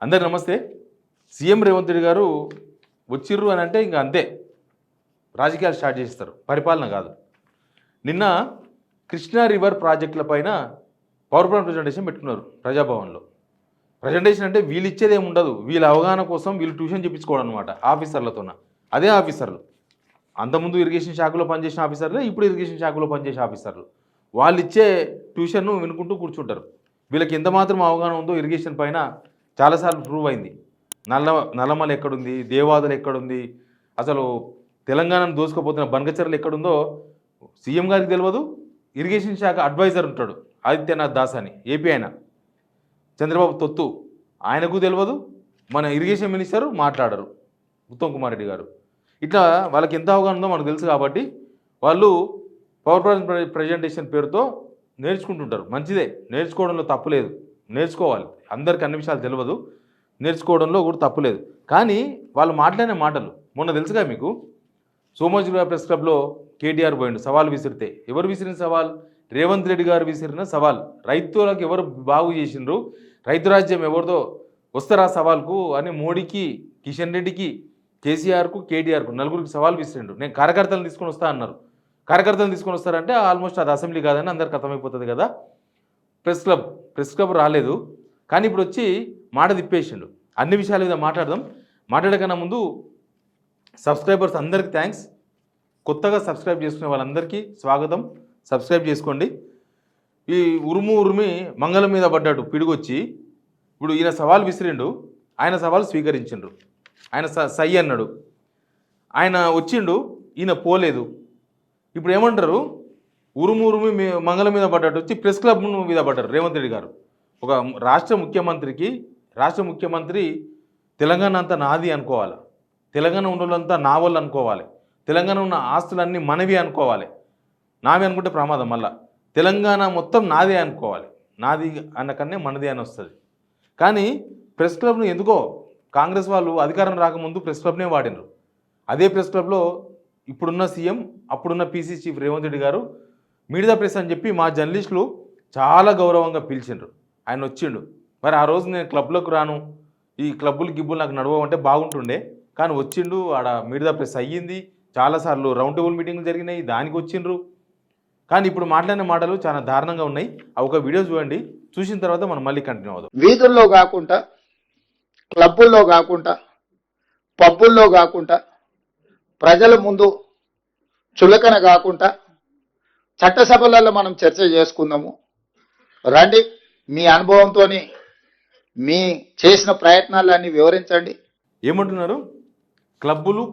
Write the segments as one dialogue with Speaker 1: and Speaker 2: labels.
Speaker 1: అందరికి నమస్తే. సీఎం రేవంత్ రెడ్డి గారు వచ్చిర్రు అని అంటే ఇంకా అంతే, రాజకీయాలు స్టార్ట్ చేస్తారు, పరిపాలన కాదు. నిన్న కృష్ణా రివర్ ప్రాజెక్టుల పైన పవర్ పాయింట్ ప్రజెంటేషన్ పెట్టుకున్నారు ప్రజాభవన్లో. ప్రజెంటేషన్ అంటే వీళ్ళు ఇచ్చేది ఏమి ఉండదు, వీళ్ళ అవగాహన కోసం వీళ్ళు ట్యూషన్ చెప్పించుకోవడం అనమాట ఆఫీసర్లతోన. అదే ఆఫీసర్లు అంతకుముందు ఇరిగేషన్ శాఖలో పనిచేసిన ఆఫీసర్లు, ఇప్పుడు ఇరిగేషన్ శాఖలో పనిచేసే ఆఫీసర్లు, వాళ్ళు ఇచ్చే ట్యూషన్ను వినుకుంటూ కూర్చుంటారు. వీళ్ళకి ఎంత మాత్రం అవగాహన ఉందో ఇరిగేషన్ పైన చాలాసార్లు ప్రూవ్ అయింది. నల్లమల ఎక్కడుంది, దేవాదులు ఎక్కడుంది, అసలు తెలంగాణను దోసుకుపోతున్న బనకచర్లు ఎక్కడుందో సీఎం గారికి తెలియదు. ఇరిగేషన్ శాఖ అడ్వైజర్ ఉంటాడు ఆదిత్యనాథ్ దాస్ అని, ఏపీ ఆయన, చంద్రబాబు తొత్తు, ఆయనకు తెలియదు. మన ఇరిగేషన్ మినిస్టర్ మాట్లాడరు, ఉత్తమ్ కుమార్ రెడ్డి గారు. ఇట్లా వాళ్ళకి ఎంత అవగాహన ఉందో మనకు తెలుసు కాబట్టి వాళ్ళు పవర్ పాయింట్ ప్రజెంటేషన్ పేరుతో నేర్చుకుంటుంటారు. మంచిదే, నేర్చుకోవడంలో తప్పు లేదు, నేర్చుకోవాలి. అందరికీ అన్ని విషయాలు తెలియదు, నేర్చుకోవడంలో కూడా తప్పు లేదు. కానీ వాళ్ళు మాట్లాడిన మాటలు మొన్న తెలుసుగా మీకు, సోమాజిగూడ ప్రెస్ క్లబ్లో కేటీఆర్ పోయిండు సవాల్ విసిరితే. ఎవరు విసిరిన సవాల్? రేవంత్ రెడ్డి గారు విసిరిన సవాల్. రైతులకు ఎవరు బాగు చేసిండ్రు, రైతు రాజ్యం ఎవరిదో వస్తారా సవాల్కు అని మోడీకి, కిషన్ రెడ్డికి, కేసీఆర్కు, కేటీఆర్కు నలుగురికి సవాల్ విసిరిండు. నేను కార్యకర్తలను తీసుకొని వస్తా అన్నారు. కార్యకర్తలను తీసుకొని వస్తారంటే ఆల్మోస్ట్ అది అసెంబ్లీ కాదని అందరికి అర్థమైపోతుంది కదా. ప్రెస్ క్లబ్ రాలేదు, కానీ ఇప్పుడు వచ్చి మాట తిప్పేసిండు. అన్ని విషయాల మీద మాట్లాడదాం. మాట్లాడకన్నా ముందు సబ్స్క్రైబర్స్ అందరికీ థ్యాంక్స్. కొత్తగా సబ్స్క్రైబ్ చేసుకునే వాళ్ళందరికీ స్వాగతం. సబ్స్క్రైబ్ చేసుకోండి. ఈ ఉరుమి మంగళం మీద పడ్డాడు పిడుగొచ్చి. ఇప్పుడు ఈయన సవాల్ విసిరిండు, ఆయన సవాల్ స్వీకరించిండ్రు. ఆయన సై అన్నాడు, ఆయన వచ్చిండు, ఈయన పోలేదు. ఇప్పుడు ఏమంటారు, ఉరుమి మంగళం మీద పడ్డట్టు వచ్చి ప్రెస్ క్లబ్ మీద పడ్డారు రేవంత్ రెడ్డి గారు. ఒక రాష్ట్ర ముఖ్యమంత్రి తెలంగాణ అంతా నాది అనుకోవాలి, తెలంగాణ ఉన్నోళ్ళంతా నా వాళ్ళు అనుకోవాలి, తెలంగాణ ఉన్న ఆస్తులన్నీ మనవి అనుకోవాలి. నావి అనుకుంటే ప్రమాదం. మళ్ళా తెలంగాణ మొత్తం నాదే అనుకోవాలి. నాది అన్నకన్నే మనది అని వస్తుంది. కానీ ప్రెస్ క్లబ్ను ఎందుకో కాంగ్రెస్ వాళ్ళు అధికారం రాకముందు ప్రెస్ క్లబ్నే వాడినరు. అదే ప్రెస్ క్లబ్లో ఇప్పుడున్న సీఎం, అప్పుడున్న పీసీ చీఫ్ రేవంత్ రెడ్డి గారు మీడియా ప్రెస్ అని చెప్పి మా జర్నలిస్టులు చాలా గౌరవంగా పిలిచిండ్రు. ఆయన వచ్చిండు. మరి ఆ రోజు నేను క్లబ్లోకి రాను, ఈ క్లబ్బులు గిబ్బులు నాకు నడవంటే బాగుంటుండే, కానీ వచ్చిండు. ఆడ మీడియా ప్రెస్ అయ్యింది, చాలాసార్లు రౌండ్ టేబుల్ మీటింగ్లు జరిగినాయి, దానికి వచ్చిండ్రు. కానీ ఇప్పుడు మాట్లాడిన మాటలు చాలా దారుణంగా ఉన్నాయి. ఆ ఒక వీడియో చూడండి, చూసిన తర్వాత మనం మళ్ళీ కంటిన్యూ అవుదాం.
Speaker 2: వీధుల్లో కాకుండా, క్లబ్బుల్లో కాకుండా, పబ్బుల్లో కాకుండా, ప్రజల ముందు చులకన కాకుండా చట్టసభలలో మనం చర్చ చేసుకుందాము. రండి, మీ అనుభవంతో మీ చేసిన ప్రయత్నాలన్నీ వివరించండి.
Speaker 1: ఏమంటున్నారు? క్లబ్బుల్లో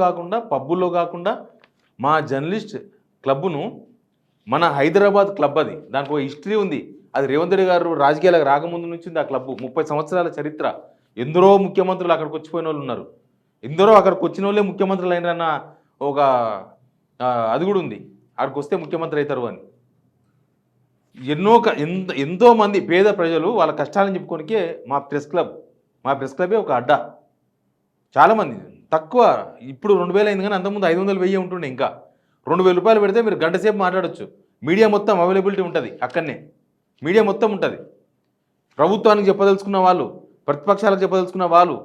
Speaker 1: కాకుండా, పబ్బుల్లో కాకుండా మా జర్నలిస్ట్ క్లబ్బును, మన హైదరాబాద్ క్లబ్ అది, దానికి ఒక హిస్టరీ ఉంది. అది రేవంత్ రెడ్డి గారు రాజకీయాలకు రాకముందు నుంచి ఉంది ఆ క్లబ్బు. 30 సంవత్సరాల చరిత్ర. ఎందరో ముఖ్యమంత్రులు అక్కడికి వచ్చిపోయిన వాళ్ళు ఉన్నారు, ఎందరో అక్కడికి వచ్చిన వాళ్ళే ముఖ్యమంత్రులు అయినన్న ఒక అది కూడా ఉంది, అక్కడికి వస్తే ముఖ్యమంత్రి అవుతారు అని. ఎంతోమంది పేద ప్రజలు వాళ్ళ కష్టాలను చెప్పుకోనికే మా ప్రెస్ క్లబ్బే ఒక అడ్డా. చాలామంది తక్కువ, ఇప్పుడు 2000 అయింది, కానీ అంతకుముందు 500, 1000 ఉంటుండే. ఇంకా 2000 రూపాయలు పెడితే మీరు గంట సేపు మాట్లాడచ్చు. మీడియా మొత్తం అవైలబిలిటీ ఉంటుంది అక్కడనే, మీడియా మొత్తం ఉంటుంది. ప్రభుత్వానికి చెప్పదలుచుకున్న వాళ్ళు, ప్రతిపక్షాలకు చెప్పదలుచుకున్న వాళ్ళు,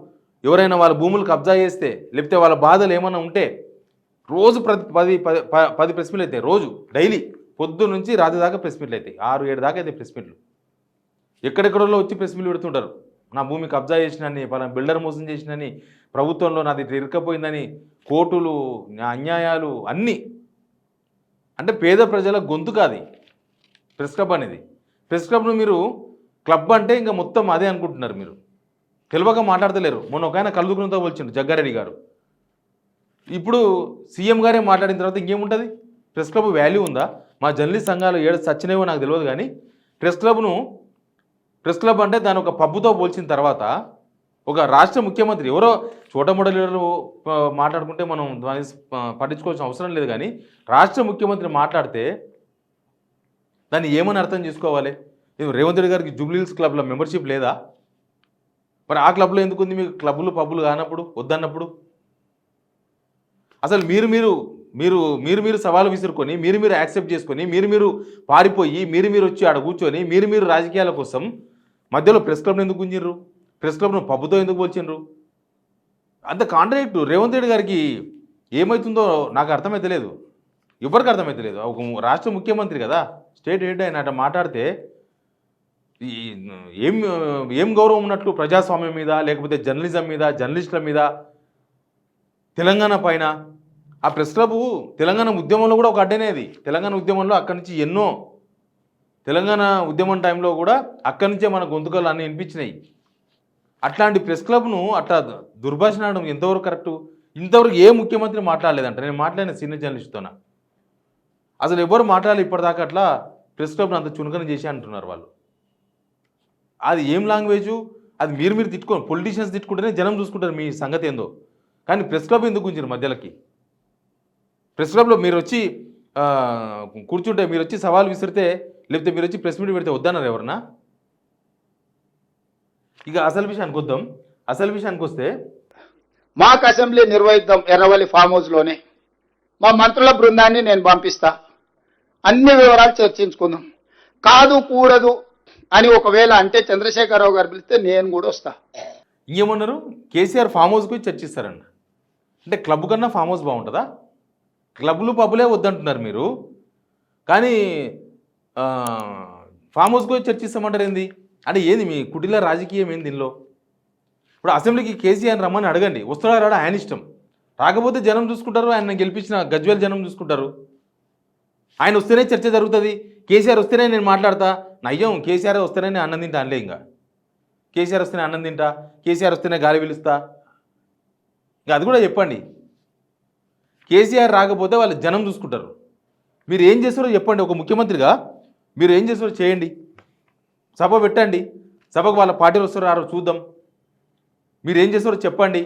Speaker 1: ఎవరైనా వాళ్ళ భూములు కబ్జా చేస్తే, లేకపోతే వాళ్ళ బాధలు ఏమైనా ఉంటే రోజు 10 ప్రెస్ మీట్లు అవుతాయి. రోజు డైలీ పొద్దు నుంచి రాత్రి దాకా ప్రెస్ మీట్లు అవుతాయి. 6-7 దాకా అయితే ప్రెస్ మీట్లు. ఎక్కడెక్కడో వచ్చి ప్రెస్ మీట్లు పెడుతుంటారు. నా భూమి కబ్జా చేసినని, పలానా బిల్డర్ మోసం చేసినని, ప్రభుత్వంలో నాది ఇరుక్కపోయిందని, కోర్టులు, అన్యాయాలు అన్నీ. అంటే పేద ప్రజల గొంతు కాదు ప్రెస్ క్లబ్ అనేది. ప్రెస్ క్లబ్ను మీరు క్లబ్ అంటే ఇంకా మొత్తం అదే అనుకుంటున్నారు. మీరు తెలివగా మాట్లాడతలేరు. మొన్న ఒక ఆయన కలుదుకులతో పోల్చిండు జగ్గారెడ్డి గారు. ఇప్పుడు సీఎం గారే మాట్లాడిన తర్వాత ఇంకేముంటుంది? ప్రెస్ క్లబ్ వాల్యూ ఉందా? మా జర్నలిస్ట్ సంఘాలు ఏడు సచ్చినేవో నాకు తెలియదు, కానీ ప్రెస్ క్లబ్ అంటే దాని ఒక పబ్బుతో పోల్చిన తర్వాత ఒక రాష్ట్ర ముఖ్యమంత్రి, ఎవరో చోటమొడ లీడర్లు మాట్లాడుకుంటే మనం దాన్ని పట్టించుకోవాల్సిన అవసరం లేదు, కానీ రాష్ట్ర ముఖ్యమంత్రి మాట్లాడితే దాన్ని ఏమని అర్థం చేసుకోవాలి? రేవంత్ రెడ్డి గారికి జూబ్లీహిల్స్ క్లబ్లో మెంబర్షిప్ లేదా? మరి ఆ క్లబ్లో ఎందుకు ఉంది మీకు? క్లబ్బులు పబ్బులు కానప్పుడు, వద్దన్నప్పుడు? అసలు మీరు సవాలు విసురుకొని, మీరు యాక్సెప్ట్ చేసుకొని, మీరు పారిపోయి, మీరు వచ్చి ఆడ కూర్చొని, మీరు రాజకీయాల కోసం మధ్యలో ప్రెస్ క్లబ్ని ఎందుకు గుంజిర్రు? ప్రెస్ క్లబ్ను పబ్బుతో ఎందుకు పోల్చిండ్రు? అంత కాంట్రాక్ట్ రేవంత్ రెడ్డి గారికి ఏమవుతుందో నాకు అర్థమైతే లేదు, ఎవరికి అర్థమైతే లేదు. ఒక రాష్ట్ర ముఖ్యమంత్రి కదా, స్టేట్ హెడ్ ఆయన అట్లా మాట్లాడితే ఈ ఏం ఏం గౌరవం ఉన్నట్లు ప్రజాస్వామ్యం మీద, లేకపోతే జర్నలిజం మీద, జర్నలిస్టుల మీద, తెలంగాణ పైన. ఆ ప్రెస్ క్లబ్ తెలంగాణ ఉద్యమంలో కూడా ఒక అడ్డనేది. తెలంగాణ ఉద్యమంలో అక్కడి నుంచి ఎన్నో, తెలంగాణ ఉద్యమం టైంలో కూడా అక్కడి నుంచే మన గొంతుకలు అన్నీ వినిపించినాయి. అట్లాంటి ప్రెస్ క్లబ్ను అట్లా దుర్భాషణడం ఎంతవరకు కరెక్టు? ఇంతవరకు ఏ ముఖ్యమంత్రి మాట్లాడలేదంట. నేను మాట్లాడిన సీనియర్ జర్నలిస్ట్తోన అసలు ఎవరు మాట్లాడాలి ఇప్పటిదాకా అట్లా ప్రెస్ క్లబ్ను అంత చునకన చేసి అంటున్నారు వాళ్ళు. అది ఏం లాంగ్వేజు? అది మీరు తిట్టుకోండి, పొలిటీషియన్స్ తిట్టుకుంటేనే జనం చూసుకుంటారు మీ సంగతి ఏందో. కానీ ప్రెస్ క్లబ్ ఎందుకు ఉంచారు మధ్యలోకి? ప్రెస్ క్లబ్లో మీరు వచ్చి కూర్చుంటే, మీరు వచ్చి సవాల్ విసిరితే, లేకపోతే మీరు వచ్చి ప్రెస్ మీట్ పెడితే వద్దన్నారు ఎవరన్నా? ఇక అసలు విషయానికి వద్దాం. అసలు విషయానికి వస్తే,
Speaker 2: మాకు అసెంబ్లీ నిర్వహిద్దాం ఎర్రవల్లి ఫామ్ హౌస్లోనే. మా మంత్రుల బృందాన్ని నేను పంపిస్తా, అన్ని వివరాలు చర్చించుకుందాం. కాదు కూడదు అని ఒకవేళ అంటే చంద్రశేఖరరావు గారు పిలిస్తే నేను కూడా వస్తా.
Speaker 1: ఇంకేమన్నారు? కేసీఆర్ ఫామ్ హౌస్కి చర్చిస్తారన్న. అంటే క్లబ్ కన్నా ఫామ్ హౌస్ బాగుంటుందా? క్లబ్లు పబ్బులే వద్దంటున్నారు మీరు, కానీ ఫామ్ హౌస్కి చర్చిస్తామంటారు ఏంది? అంటే ఏంది మీ కుటిల రాజకీయం ఏంది దీనిలో? ఇప్పుడు అసెంబ్లీకి కేసీఆర్ రమ్మని అడగండి, వస్తాడా రాడా ఆయన ఇష్టం. రాకపోతే జనం చూసుకుంటారు, ఆయన గెలిపించిన గజ్వేల్ జనం చూసుకుంటారు. ఆయన వస్తేనే చర్చ జరుగుతుంది, కేసీఆర్ వస్తేనే నేను మాట్లాడతా. నయ్యం కేసీఆర్ వస్తేనే నేను అన్నం తింటా అనలే. ఇంకా కేసీఆర్ వస్తేనే అన్నం తింటా, కేసీఆర్ వస్తేనే గాలి పిలుస్తా, ఇంకా అది కూడా చెప్పండి. కేసీఆర్ రాకపోతే వాళ్ళు జనం చూసుకుంటారు. మీరు ఏం చేస్తారో చెప్పండి. ఒక ముఖ్యమంత్రిగా మీరు ఏం చేస్తారో చేయండి, సభ పెట్టండి, సభకు వాళ్ళ పార్టీలు వస్తారో రారో చూద్దాం. మీరు ఏం చేస్తారో చెప్పండి.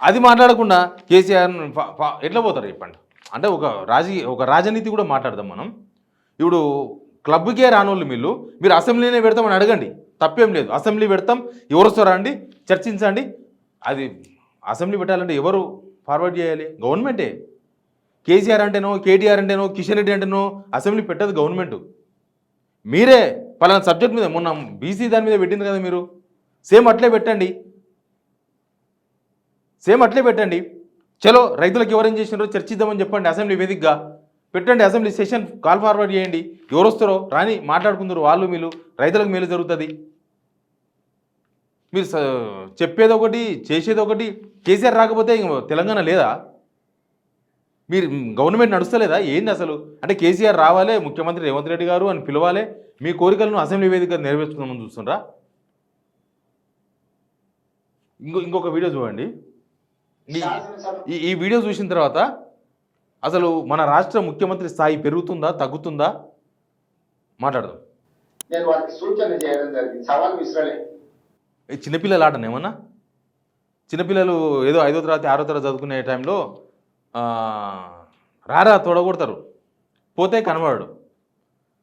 Speaker 1: అది మాట్లాడకుండా కేసీఆర్ ఎట్లా పోతారు చెప్పండి? అంటే ఒక రాజనీతి కూడా మాట్లాడదాం మనం. ఇప్పుడు క్లబ్కే రానోళ్ళు మీరు అసెంబ్లీనే పెడతామని అడగండి, తప్పేం లేదు. అసెంబ్లీ పెడతాం, ఎవరు వస్తారా అండి చర్చించండి. అది అసెంబ్లీ పెట్టాలంటే ఎవరు ఫార్వర్డ్ చేయాలి? గవర్నమెంటే. కేసీఆర్ అంటేనో, కేటీఆర్ అంటేనో, కిషన్ రెడ్డి అంటేనో అసెంబ్లీ పెట్టదు గవర్నమెంట్. మీరే పలానా సబ్జెక్ట్ మీద మొన్న బీసీ దాని మీద పెట్టింది కదా, మీరు సేమ్ అట్లే పెట్టండి, చలో రైతులకు ఎవరేం చేసినారో చర్చిద్దామని చెప్పండి. అసెంబ్లీ వేదికగా పెట్టండి, అసెంబ్లీ సెషన్ కాల్ ఫార్వర్డ్ చేయండి. ఎవరు వస్తారో రాని మాట్లాడుకుందరు, వాళ్ళు మీరు రైతులకు మేలు జరుగుతుంది. మీరు చెప్పేది ఒకటి చేసేది ఒకటి. కేసీఆర్ రాకపోతే తెలంగాణ లేదా? మీరు గవర్నమెంట్ నడుస్తలేదా ఏంటి అసలు? అంటే కేసీఆర్ రావాలి, ముఖ్యమంత్రి రేవంత్ రెడ్డి గారు అని పిలవాలి, మీ కోరికలను అసెంబ్లీ వేదిక నెరవేర్చుకుందామని చూస్తుండ్రా? ఇంకొక వీడియో చూడండి. ఈ వీడియో చూసిన తర్వాత అసలు మన రాష్ట్ర ముఖ్యమంత్రి స్థాయి పెరుగుతుందా తగ్గుతుందా మాట్లాడదాం.
Speaker 2: నేను వారికి సూచన చేయడం జరిగింది, సవాల్ విసరలే.
Speaker 1: చిన్నపిల్లలు ఆటను ఏమన్నా, చిన్నపిల్లలు ఏదో 5వ తరగతి 6వ తరగతి చదువుకునే టైంలో రారా తోడగొడతారు, పోతే కనబడాడు.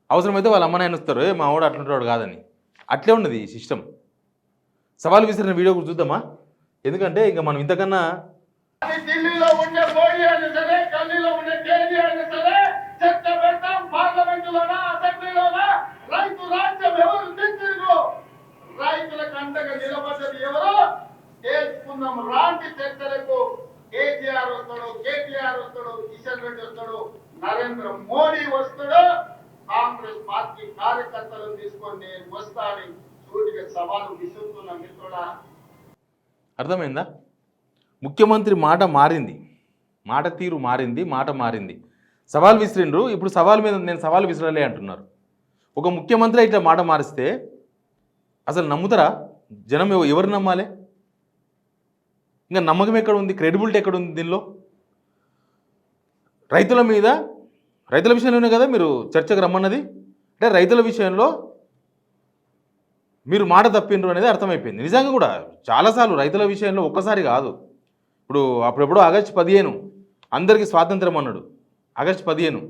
Speaker 1: అవసరమైతే వాళ్ళ అమ్మ నాయన వస్తారు, మా వాడు అట్లుంటాడు కాదని. అట్లే ఉన్నది ఈ సిస్టమ్. సవాల్ విసిరిన వీడియో కూడా చూద్దామా? ఎందుకంటే ఇంకా మనం ఇంతకన్నా
Speaker 2: ఢిల్లీలో ఉండే మోడీ అయినా సరే, ఢిల్లీలో ఉండే కేసీఆర్ అయినా సరే, చర్చ పెడతాం పార్లమెంటులోనా అసెంబ్లీలోనా. రైతు రాజ్యం ఎవరు తెచ్చిండ్రు, రైతులకు అంతగా నిలబడ్డది ఎవరు చేసుకుందాం. రాంటి చర్చలకు కేసీఆర్ వస్తాడు, కేటీఆర్ వస్తాడు, కిషన్ రెడ్డి వస్తాడు, నరేంద్ర మోడీ వస్తాడు. కాంగ్రెస్ పార్టీ కార్యకర్తలను తీసుకొని నేను వస్తానని సూటిగా సవాలు విసురుతున్న మిత్రుడా.
Speaker 1: అర్థమైందా? ముఖ్యమంత్రి మాట మారింది, మాట తీరు మారింది, మాట మారింది. సవాల్ విసిరిండ్రు, ఇప్పుడు సవాల్ మీద నేను సవాల్ విసిరలే అంటున్నారు. ఒక ముఖ్యమంత్రి ఇట్లా మాట మారిస్తే అసలు నమ్ముతారా జనం? ఎవరు నమ్మాలి? ఇంకా నమ్మకం ఎక్కడ ఉంది? క్రెడిబిలిటీ ఎక్కడ ఉంది దీనిలో? రైతుల విషయంలోనే కదా మీరు చర్చకు రమ్మన్నది. అంటే రైతుల విషయంలో మీరు మాట తప్పిండ్రు అనేది అర్థమైపోయింది. నిజంగా కూడా చాలాసార్లు రైతుల విషయంలో ఒక్కసారి కాదు. ఇప్పుడు అప్పుడెప్పుడు ఆగస్టు 15 అందరికీ స్వాతంత్రం అన్నాడు, ఆగస్టు 15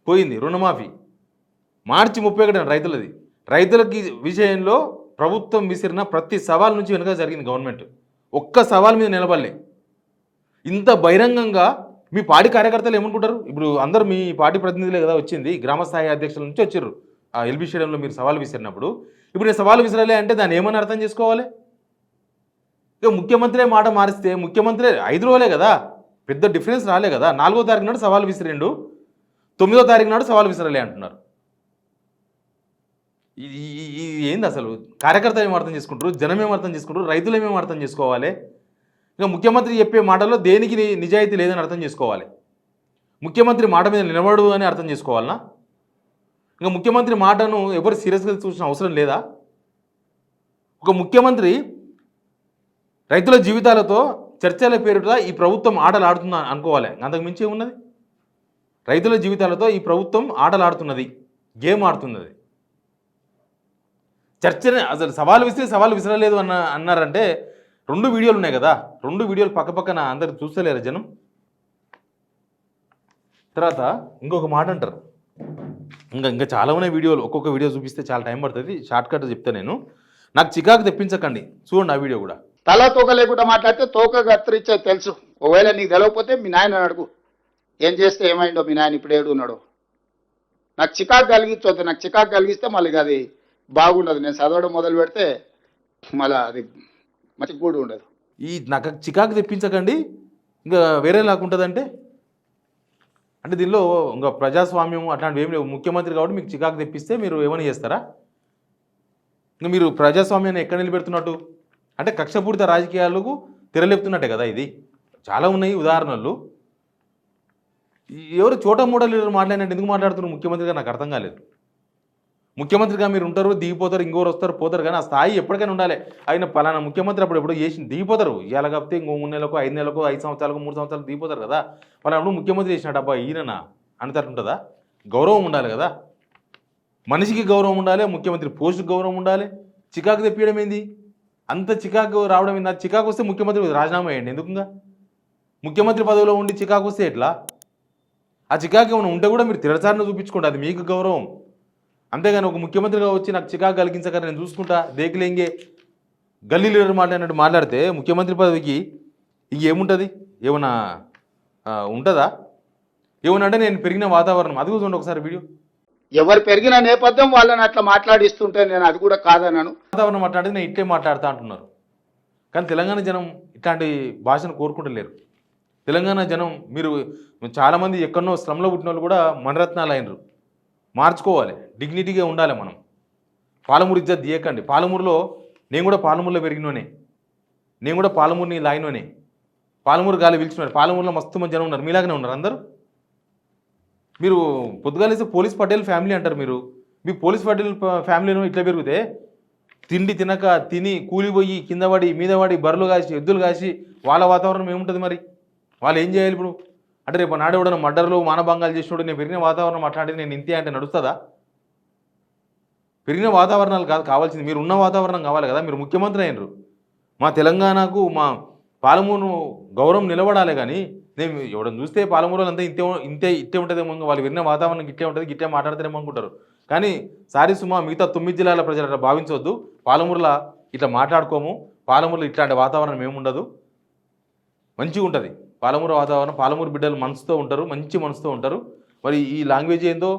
Speaker 1: పోయింది రుణమాఫీ. మార్చి 31 రైతులది. రైతులకి విషయంలో ప్రభుత్వం విసిరిన ప్రతి సవాల్ నుంచి వెనుక జరిగింది గవర్నమెంట్. ఒక్క సవాల్ మీద నిలబడలే. ఇంత బహిరంగంగా మీ పార్టీ కార్యకర్తలు ఏమనుకుంటారు? ఇప్పుడు అందరూ మీ పార్టీ ప్రతినిధులే కదా వచ్చింది, గ్రామస్థాయి అధ్యక్షుల నుంచి వచ్చారు. ఆ ఎల్బీ స్టేడియంలో మీరు సవాల్ విసిరినప్పుడు ఇప్పుడు నేను సవాలు విసరాలే అంటే దాన్ని ఏమని అర్థం చేసుకోవాలి? ఇక ముఖ్యమంత్రి మాట మారిస్తే ముఖ్యమంత్రి 5 రోజులే కదా, పెద్ద డిఫరెన్స్ రాలే కదా. 4వ తారీఖు నాడు సవాలు విసిరిండు, 9వ తారీఖు నాడు సవాలు విసరలే అంటున్నారు. ఇది ఏంది అసలు? కార్యకర్తలు ఏమో అర్థం చేసుకుంటారు, జనం ఏమో అర్థం చేసుకుంటారు, రైతులు ఏమేమో అర్థం చేసుకోవాలి. ఇక ముఖ్యమంత్రి చెప్పే మాటల్లో దేనికి నిజాయితీ లేదని అర్థం చేసుకోవాలి. ముఖ్యమంత్రి మాట మీద నిలబడు అని అర్థం చేసుకోవాలనా? ఇంకా ముఖ్యమంత్రి మాటను ఎవరు సీరియస్గా చూసిన అవసరం లేదా? ఒక ముఖ్యమంత్రి రైతుల జీవితాలతో చర్చల పేరుట ఈ ప్రభుత్వం ఆటలు ఆడుతుందా అనుకోవాలి, అంతకు మించి ఉన్నది. రైతుల జీవితాలతో ఈ ప్రభుత్వం ఆటలు ఆడుతున్నది, గేమ్ ఆడుతున్నది. చర్చనే అసలు సవాలు విసరలేదు అన్నారంటే 2 వీడియోలు ఉన్నాయి కదా, 2 వీడియోలు పక్కన అందరు చూస్తలేరు జనం. తర్వాత ఇంకొక మాట అంటారు, ఇంకా చాలా ఉన్నాయి వీడియోలు, ఒక్కొక్క వీడియో చూపిస్తే చాలా టైం పడుతుంది, షార్ట్ కట్ చెప్తా నేను. నాకు చికాకు తెప్పించకండి, చూడండి ఆ వీడియో కూడా.
Speaker 2: తల తోక లేకుండా మాట్లాడితే తోక కత్తిరించే తెలుసు. ఒకవేళ నీకు తెలియకపోతే మీ నాయన అడుగు, ఏం చేస్తే ఏమైందో మీ నాయన ఇప్పుడు ఏడు ఉన్నాడు. నాకు చికాకు కలిగించొద్దు, నాకు చికాకు కలిగిస్తే మళ్ళీ అది బాగుండదు. నేను చదవడం మొదలు పెడితే మళ్ళీ అది మంచి కూడా ఉండదు.
Speaker 1: నాకు చికాకు తెప్పించకండి, ఇంకా వేరే లాగుంటుందంటే అంటే దీనిలో ఇంకా ప్రజాస్వామ్యం అట్లాంటివి ఏమి లేవు. ముఖ్యమంత్రి కాబట్టి మీకు చికాకు తెప్పిస్తే మీరు ఏమైనా చేస్తారా? ఇంకా మీరు ప్రజాస్వామ్యాన్ని ఎక్కడ నిలబెడుతున్నట్టు అంటే కక్షపూరిత రాజకీయాలకు తెరలేపుతున్నట్టే కదా. ఇది చాలా ఉన్నాయి ఉదాహరణలు. ఎవరు చోటా మోడల్ లీడర్ మాట్లాడినట్టు ఎందుకు మాట్లాడుతున్నారు ముఖ్యమంత్రిగా నాకు అర్థం కాలేదు. ముఖ్యమంత్రిగా మీరు ఉంటారు, దిగిపోతారు, ఇంకోరు వస్తారు పోతారు, కానీ ఆ స్థాయి ఎప్పటికైనా ఉండాలి. ఆయన పలానా ముఖ్యమంత్రి అప్పుడు ఎప్పుడో చేసి దిగిపోతారు, ఇవాళ కాకపోతే ఇంకో 3 నెలలకు 5 నెలలకు 5 సంవత్సరాలకు 3 సంవత్సరాలకు దిగిపోతారు కదా. పలానా ముఖ్యమంత్రి చేసినట్టు అబ్బా ఈయననా అంతటి ఉంటుందా? గౌరవం ఉండాలి కదా, మనిషికి గౌరవం ఉండాలి, ముఖ్యమంత్రి పోస్టుకి గౌరవం ఉండాలి. చికాకు తెప్పియడం ఏంది? అంత చికాకు రావడం ఏంది? చికాకు వస్తే ముఖ్యమంత్రి రాజీనామా చేయండి. ఎందుకుగా ముఖ్యమంత్రి పదవిలో ఉండి చికాకు వస్తే ఎట్లా? ఆ చికాకు ఏమైనా ఉంటే కూడా మీరు తిరచారణ చూపించుకోండి, అది మీకు గౌరవం. అంతేగాని ఒక ముఖ్యమంత్రిగా వచ్చి నాకు చికాకు కలిగించక నేను చూసుకుంటా దేకిలేంగే గల్లీ లీడర్ మాట్లాడినట్టు మాట్లాడితే ముఖ్యమంత్రి పదవికి ఇంకేముంటుంది? ఏమన్నా ఉంటుందా? ఏమన్నా అంటే నేను పెరిగిన వాతావరణం అది కూడా ఒకసారి వీడియో.
Speaker 2: ఎవరు పెరిగిన నేపథ్యం వాళ్ళని అట్లా మాట్లాడిస్తుంటే నేను అది కూడా కాదన్నాను.
Speaker 1: వాతావరణం మాట్లాడితే నేను ఇట్లే మాట్లాడుతూ అంటున్నారు. కానీ తెలంగాణ జనం ఇట్లాంటి భాషను కోరుకుంటలేరు. తెలంగాణ జనం మీరు చాలామంది ఎక్కడనో శ్రమలో పుట్టిన వాళ్ళు కూడా మనరత్నాలు అయినరు. మార్చుకోవాలి, డిగ్నిటీగా ఉండాలి. మనం పాలమూరు ఇజ్జత్ తీయకండి. పాలమూరులో నేను కూడా పాలమూరులో పెరిగినోనే, నేను కూడా పాలమూరుని లాగినోనే, పాలమూరు గాలి పిలిచినారు. పాలమూరులో మస్తు మంది జనం ఉన్నారు, మీలాగానే ఉన్నారు అందరూ. మీరు పొద్దుగాలేసి పోలీస్ పటేల్ ఫ్యామిలీ అంటారు. మీ పోలీస్ పటేల్ ఫ్యామిలీలో ఇట్లా పెరిగితే తిండి తినక తిని కూలిపోయి కింద పడి మీద పడి బర్రెలు కాసి ఎద్దులు కాసి వాళ్ళ వాతావరణం ఏముంటుంది? మరి వాళ్ళు ఏం చేయాలి ఇప్పుడు? అంటే రేపు నాడు ఎవడన్నా మర్డర్లు మానభంగాలు చేసినోడు నేను పెరిగిన వాతావరణం అట్లాంటిది నేను ఇంతే అంటే నడుస్తుందా? పెరిగిన వాతావరణాలు కాదు కావాల్సింది, మీరు ఉన్న వాతావరణం కావాలి కదా. మీరు ముఖ్యమంత్రి అయినరు, మా తెలంగాణకు మా పాలమూరు గౌరవం నిలబడాలి. కానీ నేను ఎవడని చూస్తే పాలమూరులో అంతా ఇట్టే ఉంటుందేమో, వాళ్ళు విన్న వాతావరణం గిట్టే ఉంటుంది, గిట్టే మాట్లాడతారేమో అనుకుంటారు. కానీ సారీ సుమా, మిగతా 9 జిల్లాల ప్రజలు అట్లా భావించవద్దు. పాలమూరులో ఇట్లా మాట్లాడుకోము, పాలమూరులో ఇట్లాంటి వాతావరణం ఏముండదు, మంచిగా ఉంటుంది పాలమూరు వాతావరణం. పాలమూరు బిడ్డలు మనసుతో ఉంటారు, మంచి మనసుతో ఉంటారు. మరి ఈ లాంగ్వేజ్ ఏందో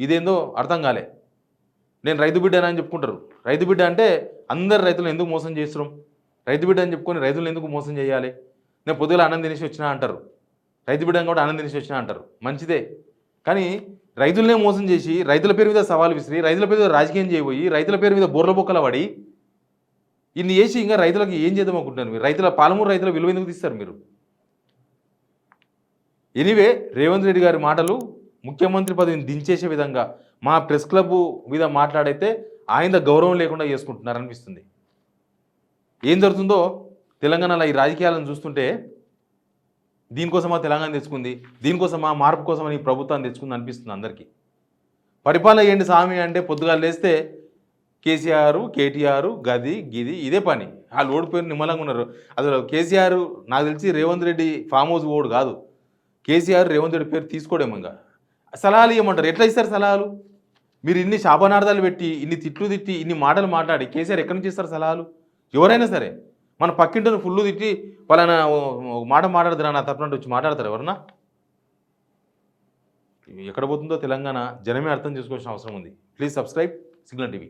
Speaker 1: ఇదేందో అర్థం కాలే. నేను రైతు బిడ్డ అని చెప్పుకుంటారు. రైతు బిడ్డ అంటే అందరు రైతులను ఎందుకు మోసం చేస్తున్నాం? రైతు బిడ్డ అని చెప్పుకొని రైతులను ఎందుకు మోసం చేయాలి? నేను పొద్దుగా అన్నం తినేసి వచ్చినా అంటారు, రైతు బిడ్డను కూడా అన్నం తినేసి వచ్చినా అంటారు, మంచిదే. కానీ రైతులనే మోసం చేసి రైతుల పేరు మీద సవాలు విసిరి రైతుల పేరు మీద రాజకీయం చేయబోయి రైతుల పేరు మీద బోర్ల బొక్కల పడి ఇన్ని చేసి ఇంకా రైతులకు ఏం చేద్దాం అనుకుంటున్నారు? మీరు పాలమూరు రైతుల విలువ ఎందుకు తీస్తారు మీరు? ఎనీవే, రేవంత్ రెడ్డి గారి మాటలు ముఖ్యమంత్రి పదవిని దించేసే విధంగా మా ప్రెస్ క్లబ్ మీద మాట్లాడైతే ఆయన గౌరవం లేకుండా చేసుకుంటున్నారనిపిస్తుంది. ఏం జరుగుతుందో తెలంగాణలో ఈ రాజకీయాలను చూస్తుంటే దీనికోసమా తెలంగాణ తెచ్చుకుంది, దీనికోసమా మార్పు కోసమని ఈ ప్రభుత్వాన్ని తెచ్చుకుంది అనిపిస్తుంది అందరికీ. పరిపాలన ఏంటి స్వామి అంటే పొద్దుగా లేస్తే కేసీఆర్ కేటీఆర్ గది గిది ఇదే పని. వాళ్ళు ఓడిపోయిన నిమ్మలంగా ఉన్నారు. అసలు కేసీఆర్ నాకు తెలిసి రేవంత్ రెడ్డి ఫామ్ హౌస్ ఓడు కాదు, కేసీఆర్ రేవంత్ రెడ్డి పేరు తీసుకోవడేమో. ఇంకా సలహాలు ఇవ్వమంటారు, ఎట్లా ఇస్తారు సలహాలు? మీరు ఇన్ని శాపనార్థాలు పెట్టి ఇన్ని తిట్లు తిట్టి ఇన్ని మాటలు మాట్లాడి కేసీఆర్ ఎక్కడి నుంచి ఇస్తారు సలహాలు? ఎవరైనా సరే మన పక్కింటిని ఫుల్లు తిట్టి పలానా మాట మాట్లాడతారా నా తప్పనంటే వచ్చి మాట్లాడతారు ఎవరన్నా? ఎక్కడ పోతుందో తెలంగాణ జనమే అర్థం చేసుకోవాల్సిన అవసరం ఉంది. Please subscribe signal TV.